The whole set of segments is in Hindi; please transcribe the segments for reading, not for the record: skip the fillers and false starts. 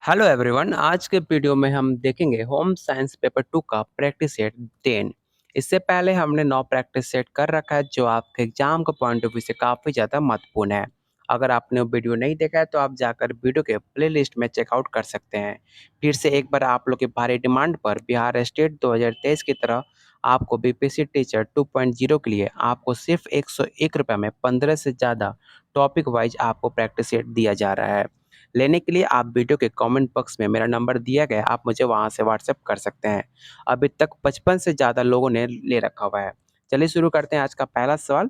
Hello everyone. आज के वीडियो में हम देखेंगे होम साइंस पेपर 2 का प्रैक्टिस सेट 10। इससे पहले हमने 9 प्रैक्टिस सेट कर रखा है जो आपके एग्जाम के पॉइंट ऑफ व्यू से काफ़ी ज़्यादा महत्वपूर्ण है। अगर आपने वो वीडियो नहीं देखा है तो आप जाकर वीडियो के प्लेलिस्ट में चेकआउट कर सकते हैं। फिर से एक बार आप लोग की भारी डिमांड पर बिहार स्टेट 2023 की तरह आपको बीपीएससी टीचर 2.0 के लिए आपको सिर्फ 101 रुपये में 15 से ज़्यादा टॉपिक वाइज आपको प्रैक्टिस सेट दिया जा रहा है। लेने के लिए आप वीडियो के कमेंट बॉक्स में मेरा नंबर दिया गया है, आप मुझे वहाँ से व्हाट्सएप कर सकते हैं। अभी तक 55 से ज़्यादा लोगों ने ले रखा हुआ है। चलिए शुरू करते हैं आज का पहला सवाल।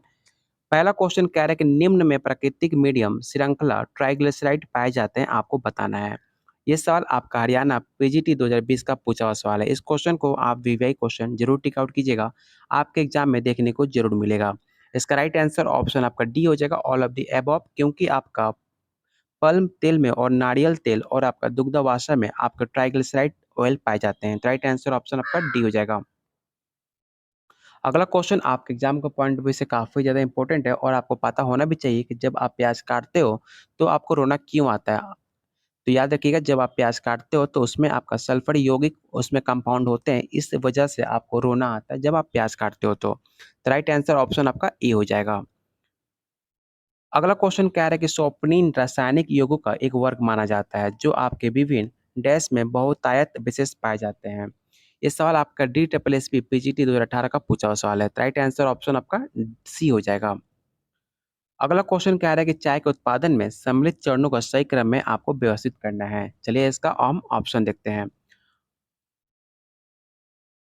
पहला क्वेश्चन कह रहा है कि निम्न में प्राकृतिक मीडियम श्रृंखला ट्राइग्लिसराइड पाए जाते हैं, आपको बताना है। ये सवाल आपका हरियाणा पीजीटी 2020 का पूछा हुआ सवाल है। इस क्वेश्चन को आप वीवीआई क्वेश्चन जरूर टिक आउट कीजिएगा, आपके एग्जाम में देखने को जरूर मिलेगा। इसका राइट आंसर ऑप्शन आपका डी हो जाएगा, ऑल ऑफ द अबव, क्योंकि आपका पल्म तेल में और नारियल तेल और आपका दुग्धावासा में आपका ट्राइग्लिसराइड ऑयल पाए जाते हैं। तो राइट आंसर ऑप्शन आपका डी हो जाएगा। अगला क्वेश्चन आपके एग्जाम का पॉइंट ऑफ व्यू से काफ़ी ज़्यादा इंपॉर्टेंट है और आपको पता होना भी चाहिए कि जब आप प्याज काटते हो तो आपको रोना क्यों आता है। तो याद रखिएगा, जब आप प्याज काटते हो तो उसमें आपका सल्फर यौगिक उसमें कंपाउंड होते हैं, इस वजह से आपको रोना आता है जब आप प्याज काटते हो। तो राइट आंसर ऑप्शन आपका ए हो जाएगा। अगला क्वेश्चन कह रहा है कि सोपनीन रासायनिक यौगों का एक वर्ग माना जाता है जो आपके विभिन्न डैश में बहुतायत विशेष पाए जाते हैं। ये सवाल आपका D triple S P PGT 2018 का पूछा हुआ सवाल है। राइट आंसर ऑप्शन आपका सी हो जाएगा। अगला क्वेश्चन कह रहा है कि चाय के उत्पादन में सम्मिलित चरणों का सही क्रम में आपको व्यवस्थित करना है। चलिए इसका हम ऑप्शन देखते हैं।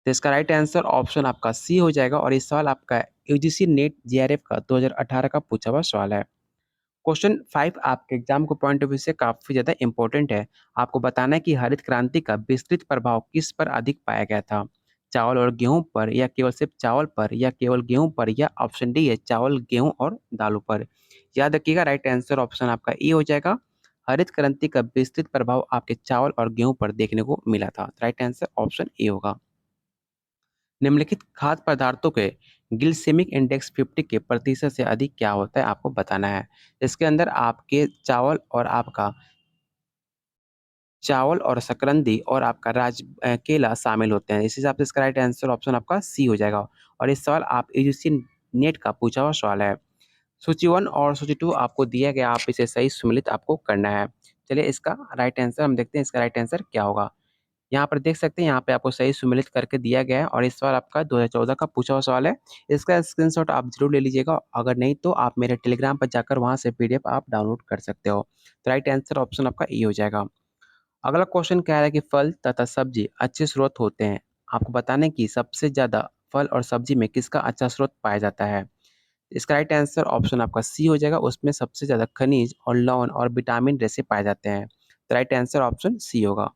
तो इसका राइट आंसर ऑप्शन आपका सी हो जाएगा और इस सवाल आपका यूजीसी नेट जेआरएफ का 2018 का पूछा हुआ सवाल है। क्वेश्चन 5 आपके एग्जाम को पॉइंट ऑफ व्यू से काफ़ी ज़्यादा इंपॉर्टेंट है। आपको बताना है कि हरित क्रांति का विस्तृत प्रभाव किस पर अधिक पाया गया था। चावल और गेहूं पर, या केवल सिर्फ चावल पर, या केवल गेहूं पर, या ऑप्शन डी है चावल गेहूं और दालों पर। याद रखिएगा, राइट आंसर ऑप्शन आपका ए हो जाएगा। हरित क्रांति का विस्तृत प्रभाव आपके चावल और गेहूं पर देखने को मिला था। राइट आंसर ऑप्शन ए होगा। निम्नलिखित खाद्य पदार्थों के ग्लिसेमिक इंडेक्स 50 के प्रतिशत से अधिक क्या होता है, आपको बताना है। इसके अंदर आपके चावल और शकरंदी और आपका केला शामिल होते हैं। इस हिसाब से इसका राइट आंसर ऑप्शन आपका सी हो जाएगा। और इस सवाल आप यूजीसी नेट का पूछा हुआ सवाल है। सूची 1 और सूची 2 आपको दिया गया, आप इसे सही सम्मिलित आपको करना है। चलिए इसका राइट आंसर हम देखते हैं, इसका राइट आंसर क्या होगा। यहाँ पर देख सकते हैं, यहाँ पे आपको सही सुमेलित करके दिया गया है और इस सवाल आपका 2014 का पूछा हुआ सवाल है। इसका स्क्रीनशॉट आप जरूर ले लीजिएगा, अगर नहीं तो आप मेरे टेलीग्राम पर जाकर वहाँ से पीडीएफ आप डाउनलोड कर सकते हो। तो राइट आंसर ऑप्शन आपका ए हो जाएगा। अगला क्वेश्चन कह रहा है कि फल तथा सब्जी अच्छे स्रोत होते हैं। आपको बताने की सबसे ज्यादा फल और सब्जी में किसका अच्छा स्रोत पाया जाता है। इसका राइट आंसर ऑप्शन आपका सी हो जाएगा। उसमें सबसे ज्यादा खनिज और लवण और विटामिन जैसे पाए जाते हैं। तो राइट आंसर ऑप्शन सी होगा।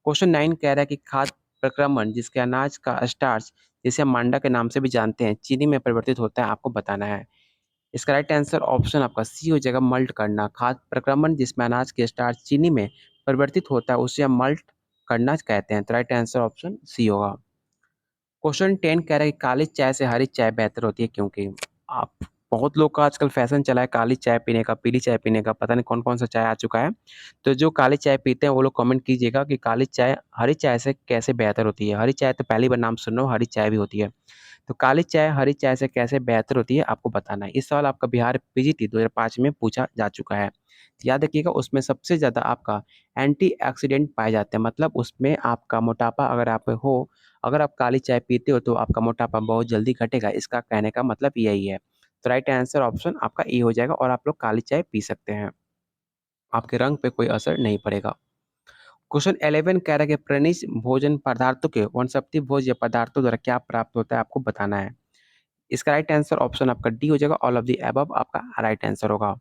क्वेश्चन 9 कह रहा है कि खाद्य प्रक्रमण जिसके अनाज का स्टार्च, जिसे हम मांडा के नाम से भी जानते हैं, चीनी में परिवर्तित होता है, आपको बताना है। इसका राइट आंसर ऑप्शन आपका सी हो जाएगा, मल्ट करना। खाद्य प्रक्रमण जिसमें अनाज के स्टार्च चीनी में परिवर्तित होता है उसे हम मल्ट करना कहते हैं। तो राइट आंसर ऑप्शन सी होगा। क्वेश्चन 10 कह रहा है कि काली चाय से हरी चाय बेहतर होती है क्योंकि। आप बहुत लोग का आजकल फैशन चला है काली चाय पीने का, पीली चाय पीने का, पता नहीं कौन कौन सा चाय आ चुका है। तो जो काली चाय पीते हैं वो लोग कमेंट कीजिएगा कि काली चाय हरी चाय से कैसे बेहतर होती है। हरी चाय तो पहली बार नाम सुन रहा हूँ, हरी चाय भी होती है। तो काली चाय हरी चाय से कैसे बेहतर होती है, आपको बताना है। इस सवाल आपका बिहार पीजीटी 2005 में पूछा जा चुका है। तो याद रखिएगा, उसमें सबसे ज़्यादा आपका एंटीऑक्सीडेंट पाए जाते हैं, मतलब उसमें आपका मोटापा अगर आप काली चाय पीते हो तो आपका मोटापा बहुत जल्दी घटेगा, इसका कहने का मतलब यही है। तो राइट आंसर ऑप्शन आपका ए हो जाएगा और आप लोग काली चाय पी सकते हैं, आपके रंग पे कोई असर नहीं पड़ेगा। क्वेश्चन 11 कह रहा है कि प्रणीस भोजन पदार्थों के वनस्पति भोज्य पदार्थों द्वारा क्या प्राप्त होता है, आपको बताना है। इसका राइट आंसर ऑप्शन आपका डी हो जाएगा, ऑल ऑफ द अबव आपका राइट आंसर होगा।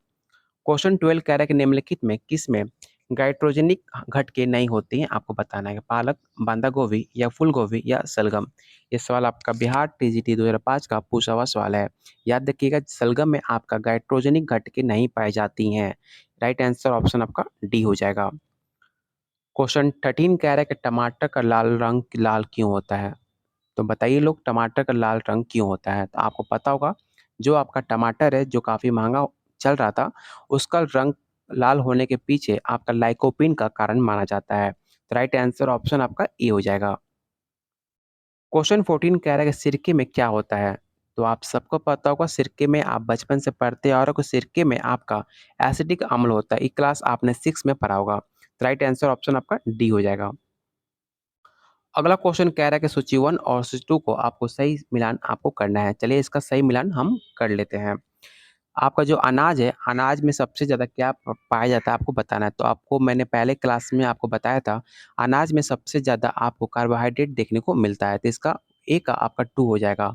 क्वेश्चन 12 कह रहा है कि निम्नलिखित में किस में गाइट्रोजेनिक घटकें नहीं होती हैं, आपको बताना है। पालक, बांदा गोभी, या फूल गोभी, या सलगम। ये सवाल आपका बिहार टीजीटी 2005 का पूछा हुआ सवाल है। याद रखिएगा, सलगम में आपका गाइट्रोजेनिक घटकें नहीं पाई जाती हैं। राइट आंसर ऑप्शन आपका डी हो जाएगा। क्वेश्चन 13 कह रहा है कि टमाटर का लाल रंग लाल क्यों होता है। तो बताइए लोग, टमाटर का लाल रंग क्यों होता है। तो आपको पता होगा, जो आपका टमाटर है जो काफ़ी महंगा चल रहा था, उसका रंग लाल होने के पीछे आपका लाइकोपीन का कारण माना जाता है। तो राइट आंसर ऑप्शन आपका ए हो जाएगा। क्वेश्चन 14 कह रहा है कि सिरके में क्या होता है? तो आप सबको पता होगा सिरके में आप बचपन से पढ़ते आ रहे हो कि सिरके में आपका एसिडिक अम्ल होता है। ये क्लास आपने 6 में पढ़ा होगा। तो राइट आंसर ऑप्शन आपका डी हो जाएगा। अगला क्वेश्चन कह रहा है कि सूची 1 और सूची 2 को आपको सही मिलान आपको करना है। चलिए इसका सही मिलान हम कर लेते हैं। आपका जो अनाज है, अनाज में सबसे ज़्यादा क्या पाया जाता है आपको बताना है। तो आपको मैंने पहले क्लास में आपको बताया था, अनाज में सबसे ज़्यादा आपको कार्बोहाइड्रेट देखने को मिलता है। तो इसका ए का आपका 2 हो जाएगा।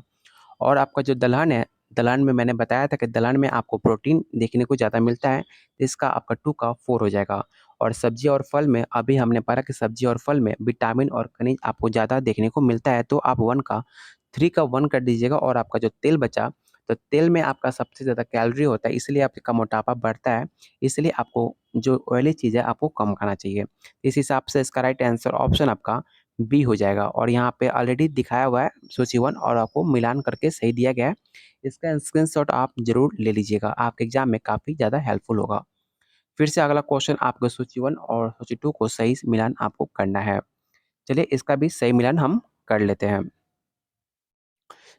और आपका जो दलहन है, दलहन में मैंने बताया था कि दलहन में आपको प्रोटीन देखने को ज़्यादा मिलता है, तो इसका आपका 2 का 4 हो जाएगा। और सब्ज़ी और फल में अभी हमने पढ़ा कि सब्ज़ी और फल में विटामिन और खनिज आपको ज़्यादा देखने को मिलता है, तो आप 1 का 3 का 1 कर दीजिएगा। और आपका जो तेल बचा, तो तेल में आपका सबसे ज़्यादा कैलोरी होता है, इसलिए आपका मोटापा बढ़ता है, इसलिए आपको जो ऑयली चीज़ है, आपको कम खाना चाहिए। इस हिसाब से इसका राइट आंसर ऑप्शन आपका बी हो जाएगा। और यहाँ पे ऑलरेडी दिखाया हुआ है सूची 1 और आपको मिलान करके सही दिया गया है। इसका स्क्रीनशॉट आप ज़रूर ले लीजिएगा, आपके एग्ज़ाम में काफ़ी ज़्यादा हेल्पफुल होगा। फिर से अगला क्वेश्चन आपको सूची 1 और सूची 2 को सही मिलान आपको करना है। चलिए इसका भी सही मिलान हम कर लेते हैं।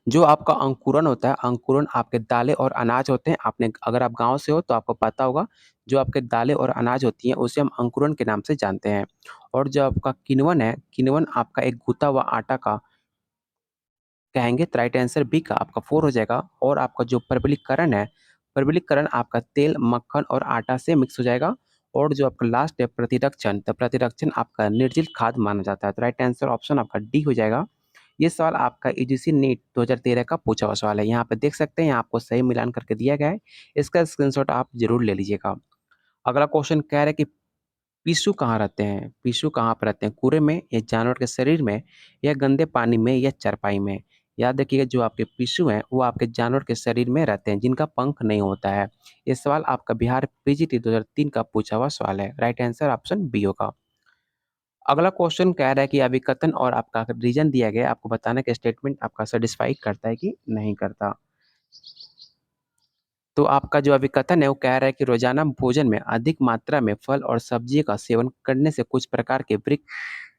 जो आपका अंकुरन होता है, अंकुरन आपके दालें और अनाज होते हैं। आपने अगर आप गाँव से हो तो आपको पता होगा, जो आपके दालें और अनाज होती हैं उसे हम अंकुरन के नाम से जानते हैं। और जो आपका किण्वन है, किण्वन आपका एक गूँथा हुआ आटा का कहेंगे, तो राइट आंसर बी का आपका 4 हो जाएगा। और आपका जो परवलीकरण है, परवलीकरण आपका तेल, मक्खन और आटा से मिक्स हो जाएगा। और जो आपका लास्ट है प्रतिरक्षण, तो प्रतिरक्षण आपका निर्जल खाद माना जाता है। तो राइट आंसर ऑप्शन आपका डी हो जाएगा। ये सवाल आपका यूजीसी नीट 2013 का पूछा हुआ सवाल है। यहाँ पे देख सकते हैं, यहाँ आपको सही मिलान करके दिया गया है। इसका स्क्रीनशॉट आप ज़रूर ले लीजिएगा। अगला क्वेश्चन कह रहा है कि पिस्सू कहाँ रहते हैं? पिस्सू कहाँ पे रहते हैं? कूड़े में या जानवर के शरीर में या गंदे पानी में या चारपाई में? याद रखिएगा, जो आपके पिस्सू हैं वो आपके जानवर के शरीर में रहते हैं जिनका पंख नहीं होता है। ये सवाल आपका बिहार पीजीटी 2003 का पूछा हुआ सवाल है। राइट आंसर ऑप्शन बी होगा। अगला क्वेश्चन कह रहा है कि अभिकथन और आपका रीजन दिया गया है, आपको बताना है कि स्टेटमेंट आपका सैटिस्फाई करता है कि नहीं करता। तो आपका जो अभिकथन है वो कह रहा है कि रोजाना भोजन में अधिक मात्रा में फल और सब्जी का सेवन करने से कुछ प्रकार के वृक्क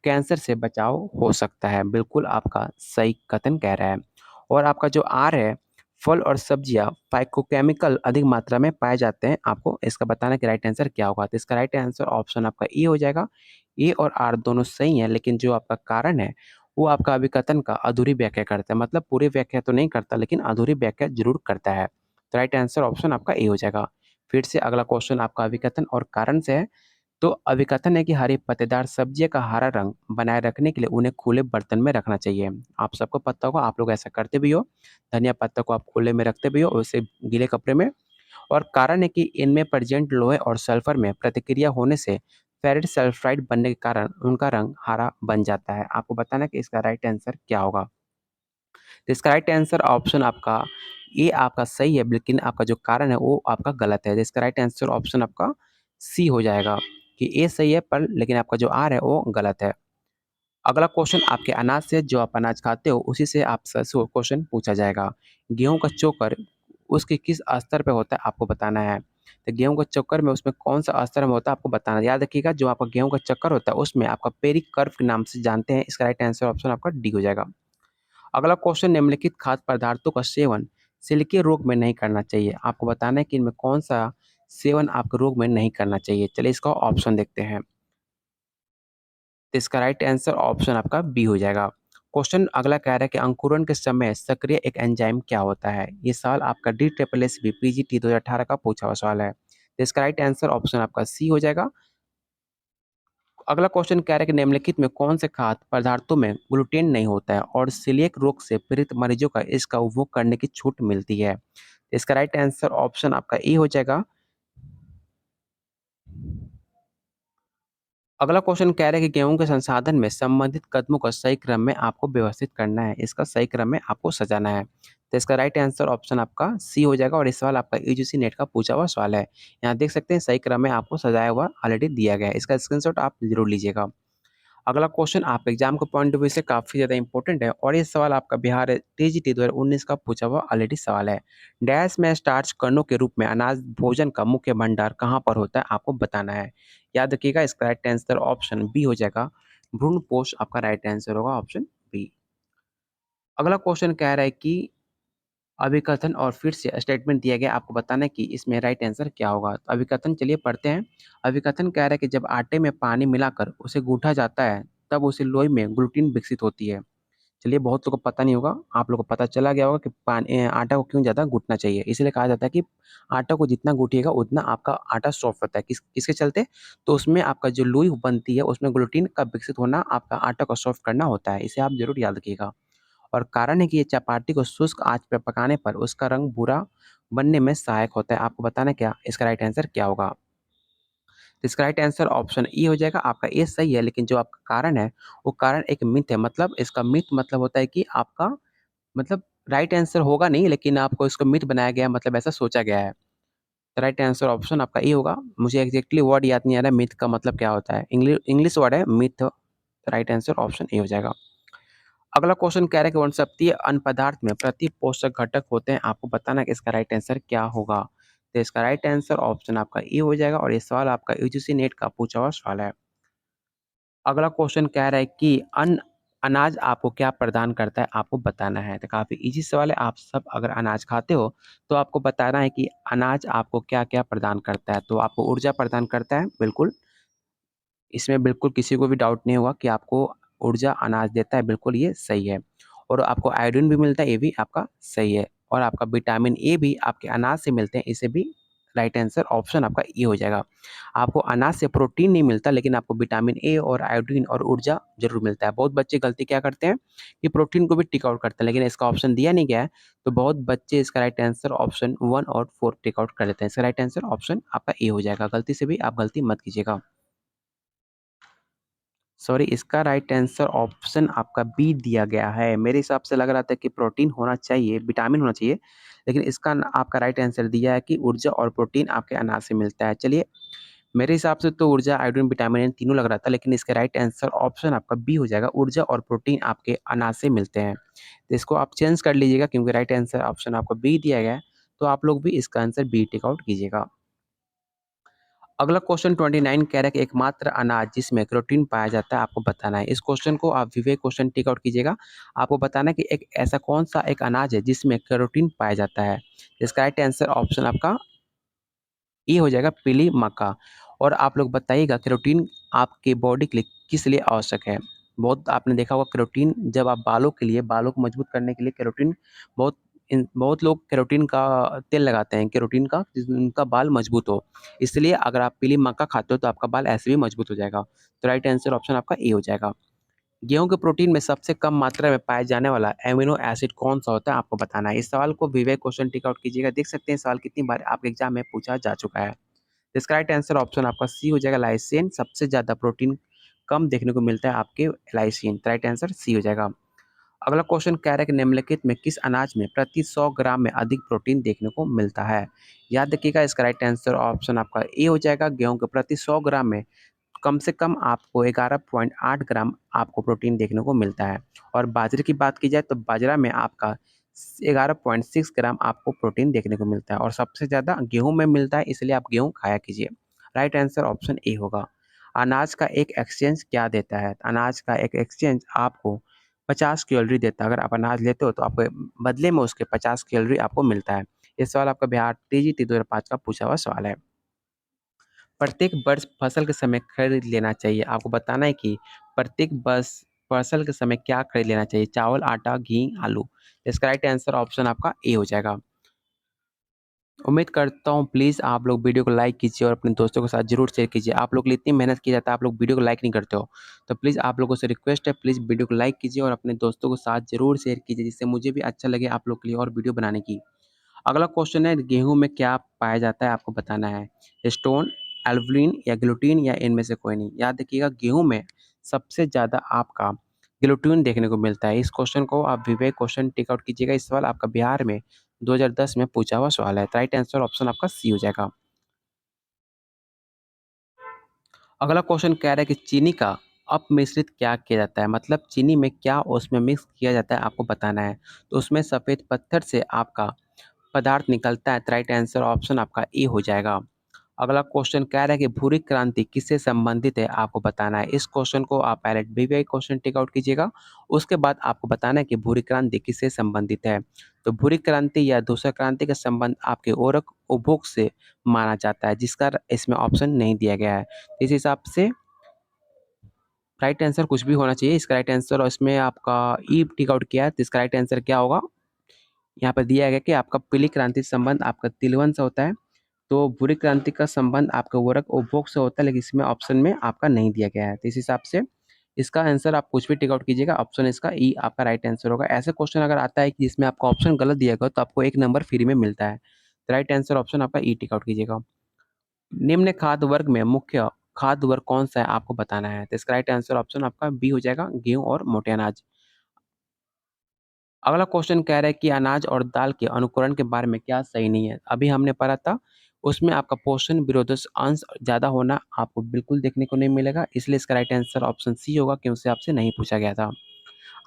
कैंसर से बचाव हो सकता है। बिल्कुल आपका सही कथन कह रहा है। और आपका जो आर है, फल और सब्जियां फाइकोकेमिकल अधिक मात्रा में पाए जाते हैं। आपको इसका बताना कि राइट आंसर क्या होगा। तो इसका राइट आंसर ऑप्शन आपका ए हो जाएगा। ए और आर दोनों सही है, लेकिन जो आपका कारण है वो आपका अभिकथन का अधूरी व्याख्या करता है। मतलब पूरी व्याख्या तो नहीं करता, लेकिन अधूरी व्याख्या जरूर करता है। तो राइट आंसर ऑप्शन आपका ए हो जाएगा। फिर से अगला क्वेश्चन आपका अभिकथन और कारण से है। तो अभिकथन है कि हरी पत्तेदार सब्जियों का हरा रंग बनाए रखने के लिए उन्हें खुले बर्तन में रखना चाहिए। आप सबको पता होगा, आप लोग ऐसा करते भी हो। धनिया पत्ता को आप खुले में रखते भी हो, उसे गीले कपड़े में। और कारण है कि इनमें प्रेजेंट लोहे और सल्फर में प्रतिक्रिया होने से फेरिक सल्फाइड बनने के कारण उनका रंग हरा बन जाता है। आपको बताना है कि इसका राइट आंसर क्या होगा। तो इसका राइट आंसर ऑप्शन आपका ये आपका सही है, लेकिन आपका जो कारण है वो आपका गलत है। तो इसका राइट आंसर ऑप्शन आपका सी हो जाएगा कि ए सही है, पर लेकिन आपका जो आर है वो गलत है। अगला क्वेश्चन आपके अनाज से, जो आप अनाज खाते हो उसी से आपसे क्वेश्चन पूछा जाएगा। गेहूं का चोकर उसके किस स्तर पे होता है आपको बताना है। तो गेहूं का चक्कर में उसमें कौन सा स्तर में होता है आपको बताना है। याद रखिएगा, जो आपका गेहूं का चक्कर होता है उसमें आपका पेरिक कर्व के नाम से जानते हैं। इसका राइट आंसर ऑप्शन आपका डी हो जाएगा। अगला क्वेश्चन, निम्नलिखित खाद्य पदार्थों का सेवन सिल्की रोग में नहीं करना चाहिए। आपको बताना है कि इनमें कौन सा सेवन आपके रोग में नहीं करना चाहिए। चलिए इसका ऑप्शन देखते हैं। तो इसका राइट आंसर ऑप्शन आपका बी हो जाएगा। क्वेश्चन अगला कह रहा है कि अंकुरन के समय सक्रिय एक एंजाइम क्या होता है। ये सवाल आपका D triple S B PGT 2018 का पूछा हुआ सवाल है। तो इसका राइट आंसर ऑप्शन आपका सी हो जाएगा। अगला क्वेश्चन कह रहा है कि निम्नलिखित में कौन से खाद्य पदार्थों में ग्लूटेन नहीं होता है और सीलिएक रोग से पीड़ित मरीजों का इसका उपभोग करने की छूट मिलती है। इसका राइट आंसर ऑप्शन आपका ए हो जाएगा। अगला क्वेश्चन कह रहा है कि गेहूं के संसाधन में संबंधित कदमों को सही क्रम में आपको व्यवस्थित करना है। इसका सही क्रम में आपको सजाना है। तो इसका राइट आंसर ऑप्शन आपका सी हो जाएगा। और इस सवाल आपका यूजीसी नेट का पूछा हुआ सवाल है। यहाँ देख सकते हैं सही क्रम में आपको सजाया हुआ ऑलरेडी दिया गया है। इसका स्क्रीनशॉट आप जरूर लीजिएगा। अगला क्वेश्चन आपके एग्जाम के पॉइंट ऑफ व्यू से काफ़ी ज़्यादा इंपॉर्टेंट है और ये सवाल आपका बिहार टीजीटी 2019 का पूछा हुआ ऑलरेडी सवाल है। डैश में स्टार्च कणों के रूप में अनाज भोजन का मुख्य भंडार कहाँ पर होता है आपको बताना है। याद रखिएगा इसका राइट आंसर ऑप्शन बी हो जाएगा। भ्रूण पोष आपका राइट आंसर होगा ऑप्शन बी। अगला क्वेश्चन कह रहा है कि अभिकथन और फिर से स्टेटमेंट दिया गया आपको बताना है कि इसमें राइट आंसर क्या होगा। तो अभिकथन चलिए पढ़ते हैं। अभिकथन कह रहा है कि जब आटे में पानी मिलाकर उसे गूंथा जाता है तब उसे लोई में ग्लूटीन विकसित होती है। चलिए बहुत लोगों को पता नहीं होगा, आप लोगों को पता चला गया होगा कि आटा को क्यों ज़्यादा गूंथना चाहिए। इसलिए कहा जाता है कि आटा को जितना गूंथिएगा उतना आपका आटा सॉफ्ट होता है। किसके चलते? तो उसमें आपका जो लोई बनती है उसमें ग्लूटीन का विकसित होना आपका आटा को सॉफ्ट करना होता है। इसे आप ज़रूर याद रखिएगा। और कारण है कि ये चपाटी को शुष्क आँच पे पकाने पर उसका रंग भूरा बनने में सहायक होता है। आपको बताना है क्या इसका राइट आंसर क्या होगा? तो इसका राइट आंसर ऑप्शन ई हो जाएगा। आपका ए सही है, लेकिन जो आपका कारण है, वो कारण एक मिथ है। मतलब इसका मिथ मतलब होता है कि आपका मतलब राइट आंसर होगा नहीं, लेकिन आपको इसको मिथ बनाया गया है, मतलब ऐसा सोचा गया है। तो राइट आंसर ऑप्शन आपका ए होगा। मुझे एग्ज़ैक्टली वर्ड याद नहीं आ रहा है मिथ का मतलब क्या होता है। इंग्लिश वर्ड है myth. Right answer option A हो जाएगा। अगला क्वेश्चन कह रहा है कि वनस्पतीय अन्न पदार्थ में प्रति पोषक घटक होते हैं। आपको बताना है कि इसका राइट आंसर क्या होगा। तो इसका राइट आंसर ऑप्शन आपका ए हो जाएगा और ये सवाल आपका यूजीसी नेट का पूछा हुआ सवाल है। अगला क्वेश्चन कह रहा है कि अनाज आपको क्या प्रदान करता है आपको बताना है। तो काफ़ी इजी सवाल है। आप सब अगर अनाज खाते हो तो आपको बताना है कि अनाज आपको क्या-क्या प्रदान करता है। तो आपको ऊर्जा प्रदान करता है, बिल्कुल। इसमें बिल्कुल किसी को भी डाउट नहीं होगा कि आपको ऊर्जा अनाज देता है, बिल्कुल ये सही है। और आपको आयोडीन भी मिलता है, ये भी आपका सही है। और आपका विटामिन ए भी आपके अनाज से मिलते हैं, इसे भी राइट आंसर ऑप्शन आपका ये हो जाएगा। आपको अनाज से प्रोटीन नहीं मिलता, लेकिन आपको विटामिन ए और आयोडीन और ऊर्जा ज़रूर मिलता है। बहुत बच्चे गलती क्या करते हैं कि प्रोटीन को भी टिक आउट करते हैं, लेकिन इसका ऑप्शन दिया नहीं गया है, तो बहुत बच्चे इसका राइट आंसर ऑप्शन 1 और 4 टिक आउट कर देते हैं। इसका राइट आंसर ऑप्शन आपका ए हो जाएगा। गलती से भी आप गलती मत कीजिएगा। सॉरी, इसका राइट आंसर ऑप्शन आपका बी दिया गया है। मेरे हिसाब से लग रहा था कि प्रोटीन होना चाहिए, विटामिन होना चाहिए, लेकिन इसका आपका राइट आंसर दिया है कि ऊर्जा और प्रोटीन आपके अनाज से मिलता है। चलिए, मेरे हिसाब से तो ऊर्जा, आयोडीन, विटामिन इन तीनों लग रहा था, लेकिन इसका राइट आंसर ऑप्शन आपका बी हो जाएगा। ऊर्जा और प्रोटीन आपके अनाज से मिलते हैं। तो इसको आप चेंज कर लीजिएगा, क्योंकि राइट आंसर ऑप्शन आपको बी दिया गया है, तो आप लोग भी इसका आंसर बी टिक आउट कीजिएगा। अगला क्वेश्चन 29 कह रहा है कि एकमात्र अनाज जिसमें प्रोटीन पाया जाता है आपको बताना है। इस क्वेश्चन को आप विवेक क्वेश्चन टिक आउट कीजिएगा। आपको बताना है कि एक ऐसा कौन-सा एक अनाज है जिसमें प्रोटीन पाया जाता है। इसका राइट आंसर ऑप्शन आपका ए हो जाएगा, पीली मक्का। और आप लोग बताइएगा केरोटीन आपके बॉडी के लिए किस लिए आवश्यक है? बहुत आपने देखा होगा केरोटीन जब आप बालों के लिए, बालों को मजबूत करने के लिए केरोटीन बहुत लोग केरोटीन का तेल लगाते हैं, केरोटीन का, जिससे उनका बाल मजबूत हो। इसलिए अगर आप पीली मक्का खाते हो तो आपका बाल ऐसे भी मजबूत हो जाएगा। तो राइट आंसर ऑप्शन आपका ए हो जाएगा। गेहूँ के प्रोटीन में सबसे कम मात्रा में पाया जाने वाला एमिनो एसिड कौन-सा होता है आपको बताना है। इस सवाल को विवेक क्वेश्चन टिक आउट कीजिएगा। देख सकते हैं सवाल कितनी बार आपके एग्ज़ाम में पूछा जा चुका है। इसका राइट आंसर ऑप्शन आपका सी हो जाएगा, लाइसिन। सबसे ज़्यादा प्रोटीन कम देखने को मिलता है आपके लाइसिन। तो राइट आंसर सी हो जाएगा। अगला क्वेश्चन कह रहा है कि निम्नलिखित में किस अनाज में प्रति 100 ग्राम में अधिक प्रोटीन देखने को मिलता है? याद रखिएगा इसका राइट आंसर ऑप्शन आपका ए हो जाएगा। गेहूँ के प्रति 100 ग्राम में कम से कम आपको 11.8 ग्राम आपको प्रोटीन देखने को मिलता है। और बाजरे की बात की जाए तो बाजरा में आपका 11.6 ग्राम आपको प्रोटीन देखने को मिलता है और सबसे ज़्यादा गेहूँ में मिलता है, इसलिए आप गेहूँ खाया कीजिए। राइट आंसर ऑप्शन ए होगा। अनाज का एक एक्सचेंज क्या देता है? अनाज का एक एक्सचेंज आपको 50 कैलोरी देता है। अगर आप अनाज लेते हो तो आपको बदले में उसके 50 कैलोरी आपको मिलता है। ये सवाल आपका बिहार टीजीटी 2005 का पूछा हुआ सवाल है। प्रत्येक वर्ष फसल के समय खरीद लेना चाहिए। आपको बताना है कि प्रत्येक वर्ष फसल के समय क्या खरीद लेना चाहिए? चावल, आटा, घी, आलू। इसका राइट आंसर ऑप्शन आपका ए हो जाएगा। उम्मीद करता हूँ प्लीज़ आप लोग वीडियो को लाइक कीजिए और अपने दोस्तों के साथ ज़रूर शेयर कीजिए। आप लोग के लिए इतनी मेहनत की जाता है, आप लोग वीडियो को लाइक नहीं करते हो। तो प्लीज़ आप लोगों से रिक्वेस्ट है, प्लीज़ वीडियो को लाइक कीजिए और अपने दोस्तों के साथ ज़रूर शेयर कीजिए, जिससे मुझे भी अच्छा लगे आप लोग के लिए और वीडियो बनाने की। अगला क्वेश्चन है गेहूँ में क्या पाया जाता है आपको बताना है। स्टोन, एल्बुलिन या ग्लूटीन या इनमें से कोई नहीं। याद रखिएगा गेहूँ में सबसे ज़्यादा आपका ग्लूटीन देखने को मिलता है। इस क्वेश्चन को आप विवेक क्वेश्चन टिक आउट कीजिएगा। इस सवाल आपका बिहार में 2010 में पूछा हुआ सवाल है। तो राइट आंसर ऑप्शन आपका सी हो जाएगा। अगला क्वेश्चन कह रहा है कि चीनी का अपमिश्रित क्या किया जाता है? मतलब चीनी में क्या उसमें मिक्स किया जाता है आपको बताना है। तो उसमें सफ़ेद पत्थर से आपका पदार्थ निकलता है, तो राइट आंसर ऑप्शन आपका ए हो जाएगा। अगला क्वेश्चन कह रहा है कि भूरी क्रांति किससे संबंधित है आपको बताना है। इस क्वेश्चन को आप पहले वीवीआई क्वेश्चन टिक आउट कीजिएगा, उसके बाद आपको बताना है कि भूरी क्रांति किससे संबंधित है। तो भूरी क्रांति या धूसर क्रांति का संबंध आपके ओरक उपभोग से माना जाता है, जिसका इसमें ऑप्शन नहीं दिया गया है। तो इस हिसाब से राइट आंसर कुछ भी होना चाहिए। इसका राइट आंसर और इसमें आपका ई टिक आउट किया है, तो इसका राइट आंसर क्या होगा? यहाँ पर दिया गया कि आपका पीली क्रांति से संबंध आपका तिलवन से होता है, तो भूरी क्रांति का संबंध आपका उर्वरक उपभोग से होता है, लेकिन इसमें ऑप्शन में आपका नहीं दिया गया है। तो इस हिसाब से इसका आंसर आप कुछ भी टिक आउट कीजिएगा, ऑप्शन इसका ई आपका राइट आंसर होगा। ऐसे क्वेश्चन अगर आता है कि जिसमें आपका ऑप्शन गलत दिया गया, तो आपको 1 नंबर फ्री में मिलता है। तो राइट आंसर ऑप्शन आपका ई टिक आउट कीजिएगा। निम्न खाद्य वर्ग में मुख्य खाद्य वर्ग कौन-सा है आपको बताना है। तो इसका राइट आंसर ऑप्शन आपका बी हो जाएगा, गेहूँ और मोटे अनाज। अगला क्वेश्चन कह रहा है कि अनाज और दाल के अनुकरण के बारे में क्या सही नहीं है? अभी हमने पढ़ा था, उसमें आपका पोषण विरोधी अंश ज़्यादा होना आपको बिल्कुल देखने को नहीं मिलेगा, इसलिए इसका राइट आंसर ऑप्शन सी होगा क्योंकि आपसे नहीं पूछा गया था।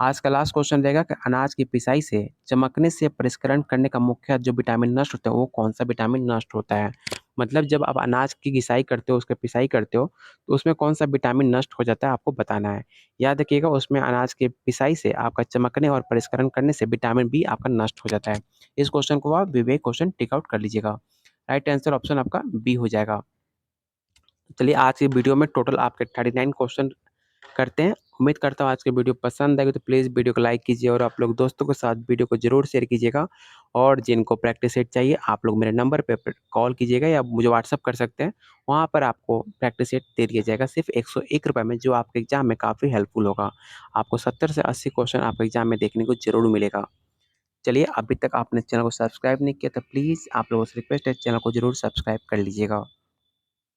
आज का लास्ट क्वेश्चन रहेगा कि अनाज की पिसाई से चमकने से परिष्करण करने का मुख्य जो विटामिन नष्ट होता है, वो कौन-सा विटामिन नष्ट होता है? मतलब जब आप अनाज की घिसाई करते हो, उसकी पिसाई करते हो, तो उसमें कौन-सा विटामिन नष्ट हो जाता है, आपको बताना है। याद रखिएगा उसमें अनाज की पिसाई से आपका चमकने और परिष्करण करने से विटामिन बी आपका नष्ट हो जाता है। इस क्वेश्चन को आप विवेक क्वेश्चन टिक आउट कर लीजिएगा। राइट आंसर ऑप्शन आपका बी हो जाएगा। चलिए आज की वीडियो में टोटल आपके 39 क्वेश्चन करते हैं। उम्मीद करता हूँ आज की वीडियो पसंद आएगी, तो प्लीज़ वीडियो को लाइक कीजिए और आप लोग दोस्तों के साथ वीडियो को ज़रूर शेयर कीजिएगा। और जिनको प्रैक्टिस सेट चाहिए आप लोग मेरे नंबर पे कॉल कीजिएगा या मुझे व्हाट्सएप कर सकते हैं। वहाँ पर आपको प्रैक्टिस सेट दे दिया जाएगा सिर्फ़ ₹101 में, जो आपके एग्ज़ाम में काफ़ी हेल्पफुल होगा। आपको 70 से 80 क्वेश्चन आपके एग्ज़ाम में देखने को ज़रूर मिलेगा। चलिए अभी तक आपने चैनल को सब्सक्राइब नहीं किया, तो प्लीज़ आप लोगों से रिक्वेस्ट है चैनल को ज़रूर सब्सक्राइब कर लीजिएगा।